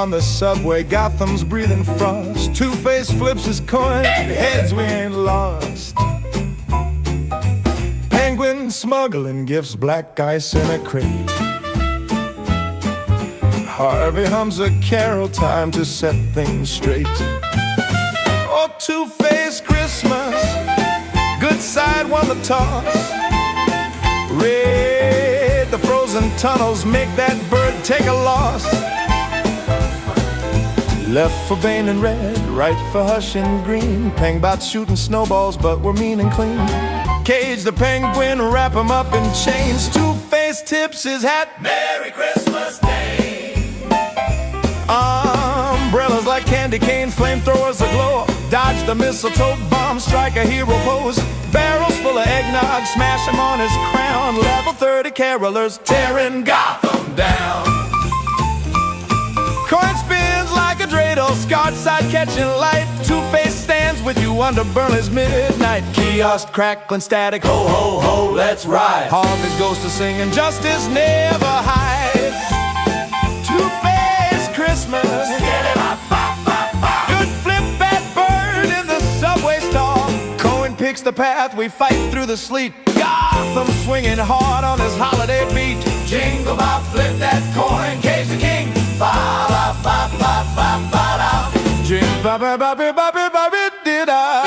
on the subway, Gotham's breathing frost. Two-Face flips his coin, heads we ain't lost. Penguin smuggling gifts, black ice in a crate. Harvey hums a carol, time to set things straight. Oh, Two-Face Christmas, good side won the toss. Red, the frozen tunnels make that bird take a loss. Left for Bane and red, right for Hush and green. Pengbot shooting snowballs, but we're mean and clean. Cage the penguin, wrap him up in chains. Two-Face tips his hat, Merry Christmas Day. Umbrellas like candy cane, flamethrowers aglow. Dodge the mistletoe bomb, strike a hero pose. Barrels full of eggnog, smash him on his crown. Level 30 carolers tearing Gotham down. Coin spins like a dreidel, scarred side catching light. Two-Face stands with you under Burnley's midnight. Kiosk crackling static, ho ho ho, let's ride. Harvey's ghost is singing, justice never hides. Two-Face Christmas, get him up, pop, pop, pop. Good flip that bird in the subway stall. Coin picks the path, we fight through the sleet. Gotham swinging hard on his holiday beat. Jingle bop, flip that coin, Cage the king. Ba ba ba ba ba ba da. Jingle ba ba ba ba ba ba ba did I.